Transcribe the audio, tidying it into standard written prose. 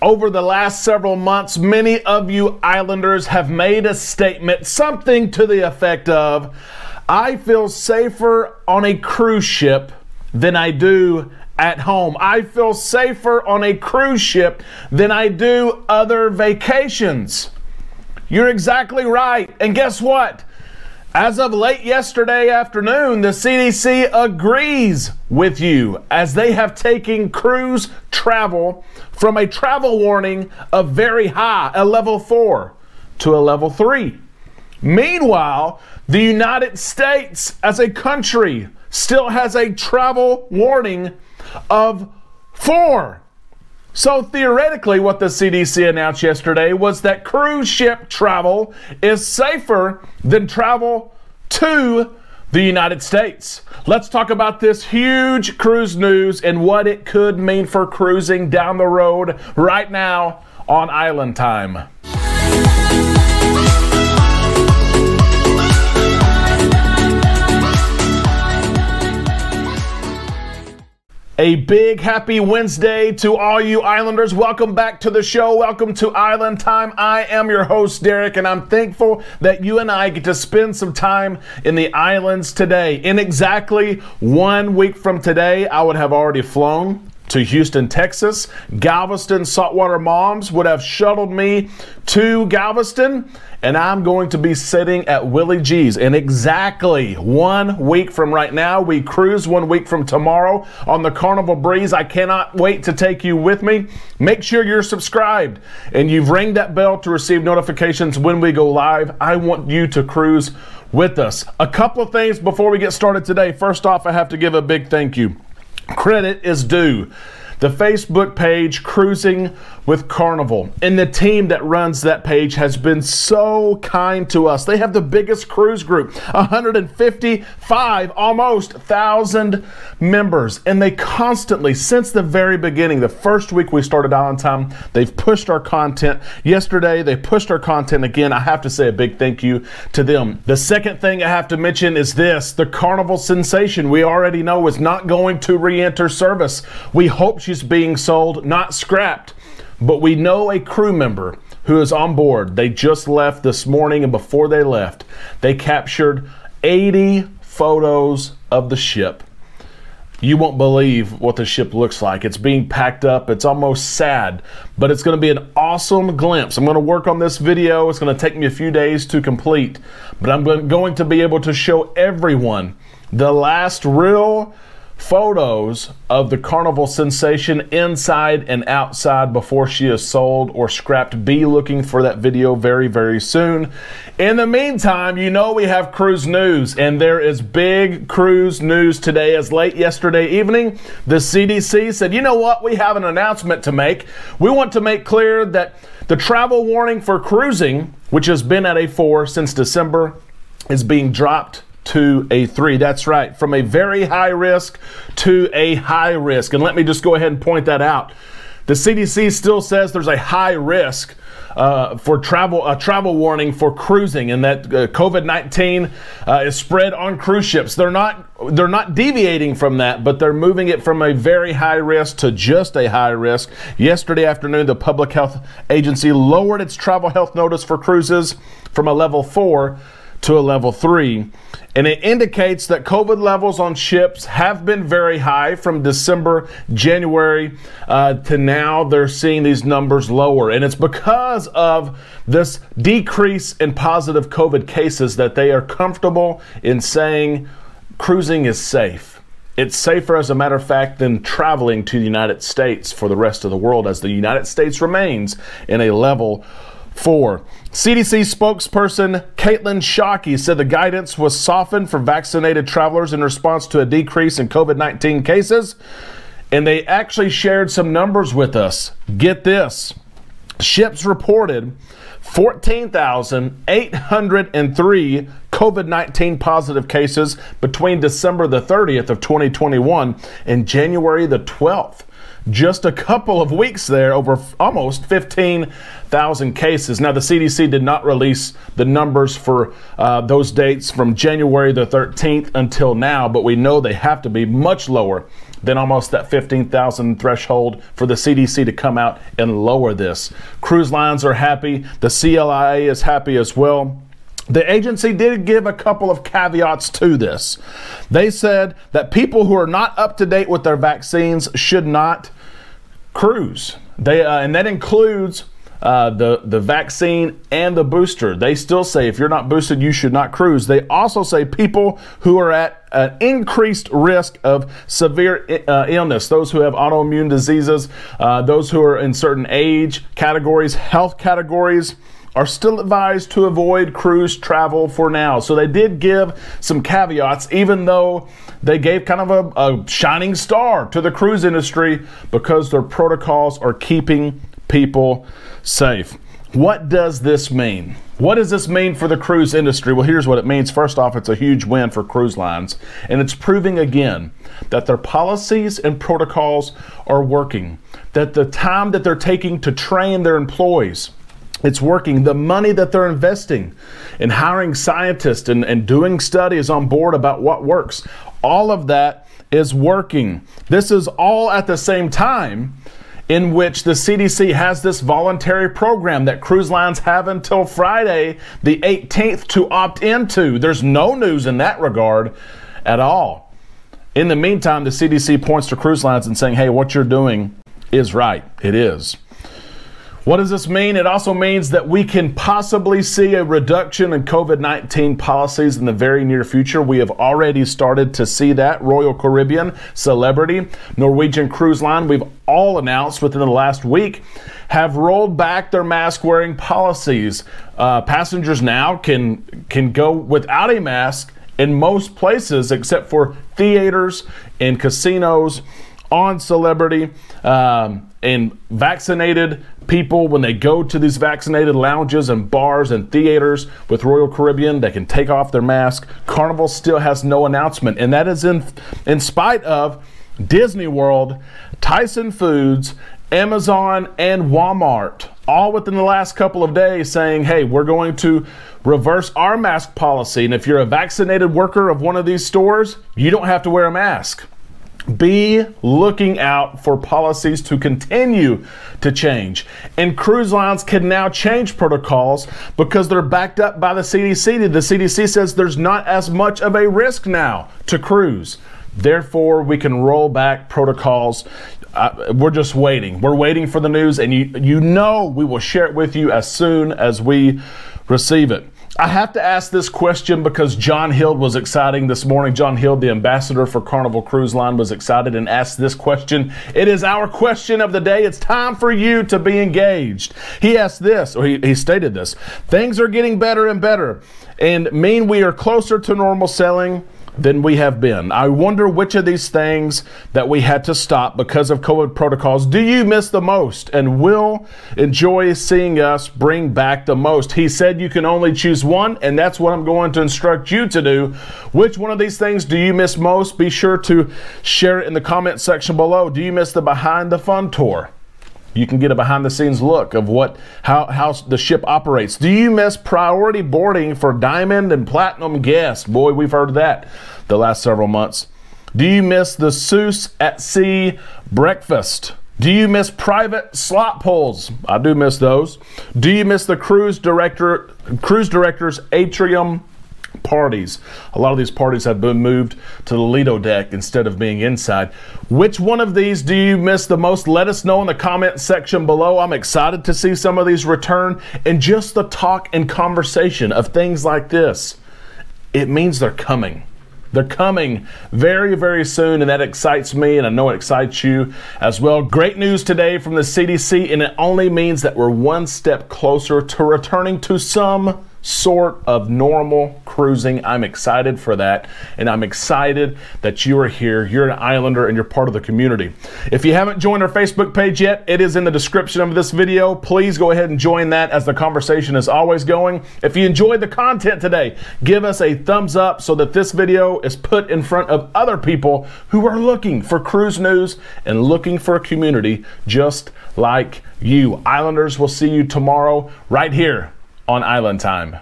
Over the last several months, many of you islanders have made a statement, something to the effect of, I feel safer on a cruise ship than I do at home. I feel safer on a cruise ship than I do other vacations. You're exactly right. And guess what? As of late yesterday afternoon, the CDC agrees with you as they have taken cruise travel from a travel warning of very high, a level 4, to a level 3. Meanwhile, the United States as a country still has a travel warning of 4. So theoretically, what the CDC announced yesterday was that cruise ship travel is safer than travel to the United States. Let's talk about this huge cruise news and what it could mean for cruising down the road right now on Island Time. A big happy Wednesday to all you Islanders. Welcome back to the show. Welcome to Island Time. I am your host, Derek, and I'm thankful that you and I get to spend some time in the islands today. In exactly 1 week from today, I would have already flown to Houston, Texas. Galveston Saltwater Moms would have shuttled me to Galveston, and I'm going to be sitting at Willie G's in exactly 1 week from right now. We cruise 1 week from tomorrow on the Carnival Breeze. I cannot wait to take you with me. Make sure you're subscribed and you've rang that bell to receive notifications when we go live. I want you to cruise with us. A couple of things before we get started today. First off, I have to give a big thank you. Credit is due. The Facebook page, Cruising with Carnival, and the team that runs that page has been so kind to us. They have the biggest cruise group, 155, almost 1,000 members, and they constantly, since the very beginning, the first week we started Island Time, they've pushed our content. Yesterday, they pushed our content again. I have to say a big thank you to them. The second thing I have to mention is this: the Carnival Sensation, we already know, is not going to re-enter service. We hope she's being sold, not scrapped. But we know a crew member who is on board. They just left this morning, and before they left, they captured 80 photos of the ship. You won't believe what the ship looks like. It's being packed up. It's almost sad, but it's going to be an awesome glimpse. I'm going to work on this video. It's going to take me a few days to complete, but I'm going to be able to show everyone the last real photos of the Carnival Sensation inside and outside before she is sold or scrapped. Be looking for that video very, very soon. In the meantime, you know we have cruise news, and there is big cruise news today. As late yesterday evening, the CDC said, you know what, we have an announcement to make. We want to make clear that the travel warning for cruising, which has been at a 4 since December, is being dropped to a 3. That's right, from a very high risk to a high risk. And let me just go ahead and point that out. The CDC still says there's a high risk for travel, a travel warning for cruising, and that COVID-19 is spread on cruise ships. They're not deviating from that, but they're moving it from a very high risk to just a high risk. Yesterday afternoon, the Public Health Agency lowered its travel health notice for cruises from a level 4 to a level 3. And it indicates that COVID levels on ships have been very high from December, January to now. They're seeing these numbers lower. And it's because of this decrease in positive COVID cases that they are comfortable in saying cruising is safe. It's safer, as a matter of fact, than traveling to the United States for the rest of the world, as the United States remains in a level 4. CDC spokesperson Caitlin Shockey said the guidance was softened for vaccinated travelers in response to a decrease in COVID-19 cases, and they actually shared some numbers with us. Get this: ships reported 14,803 COVID-19 positive cases between December the 30th of 2021 and January the 12th. Just a couple of weeks there, over almost 15,000 cases. Now, the CDC did not release the numbers for those dates from January the 13th until now, but we know they have to be much lower than almost that 15,000 threshold for the CDC to come out and lower this. Cruise lines are happy. The CLIA is happy as well. The agency did give a couple of caveats to this. They said that people who are not up to date with their vaccines should not cruise. And that includes the vaccine and the booster. They still say if you're not boosted, you should not cruise. They also say people who are at an increased risk of severe illness, those who have autoimmune diseases, those who are in certain age categories, health categories, are still advised to avoid cruise travel for now. So they did give some caveats, even though they gave kind of a shining star to the cruise industry because their protocols are keeping people safe. What does this mean? What does this mean for the cruise industry? Well, here's what it means. First off, it's a huge win for cruise lines, and it's proving again that their policies and protocols are working, that the time that they're taking to train their employees, it's working. The money that they're investing in hiring scientists and doing studies on board about what works, all of that is working. This is all at the same time in which the CDC has this voluntary program that cruise lines have until Friday, the 18th, to opt into. There's no news in that regard at all. In the meantime, the CDC points to cruise lines and saying, hey, what you're doing is right. It is. What does this mean? It also means that we can possibly see a reduction in COVID-19 policies in the very near future. We have already started to see that. Royal Caribbean, Celebrity, Norwegian Cruise Line, we've all announced within the last week, have rolled back their mask wearing policies. Passengers now can go without a mask in most places except for theaters and casinos on Celebrity, and vaccinated people, when they go to these vaccinated lounges and bars and theaters with Royal Caribbean, they can take off their mask. Carnival still has no announcement, and that is in spite of Disney World, Tyson Foods, Amazon, and Walmart, all within the last couple of days saying, hey, we're going to reverse our mask policy, and if you're a vaccinated worker of one of these stores, you don't have to wear a mask. Be looking out for policies to continue to change. And cruise lines can now change protocols because they're backed up by the CDC. The CDC says there's not as much of a risk now to cruise. Therefore, we can roll back protocols. We're just waiting. We're waiting for the news, and you know we will share it with you as soon as we receive it. I have to ask this question because John Hild was exciting this morning. John Hild, the ambassador for Carnival Cruise Line, was excited and asked this question. It is our question of the day. It's time for you to be engaged. He asked this, or he stated this: things are getting better and better and mean we are closer to normal sailing than we have been. I wonder which of these things that we had to stop because of COVID protocols do you miss the most and will enjoy seeing us bring back the most? He said you can only choose one, and that's what I'm going to instruct you to do. Which one of these things do you miss most? Be sure to share it in the comment section below. Do you miss the Behind the Fun tour? You can get a behind-the-scenes look of how the ship operates. Do you miss priority boarding for diamond and platinum guests? Boy, we've heard of that the last several months. Do you miss the Seuss at Sea breakfast? Do you miss private slot pulls? I do miss those. Do you miss the cruise director's atrium parties? A lot of these parties have been moved to the Lido deck instead of being inside. Which one of these do you miss the most? Let us know in the comment section below. I'm excited to see some of these return, and just the talk and conversation of things like this, it means they're coming. They're coming very, very soon, and that excites me, and I know it excites you as well. Great news today from the CDC, and it only means that we're one step closer to returning to some sort of normal cruising. I'm excited for that, and I'm excited that you are here. You're an Islander and you're part of the community. If you haven't joined our Facebook page yet, it is in the description of this video. Please go ahead and join that, as the conversation is always going. If you enjoyed the content today, give us a thumbs up so that this video is put in front of other people who are looking for cruise news and looking for a community just like you. Islanders, will see you tomorrow right here on Island Time.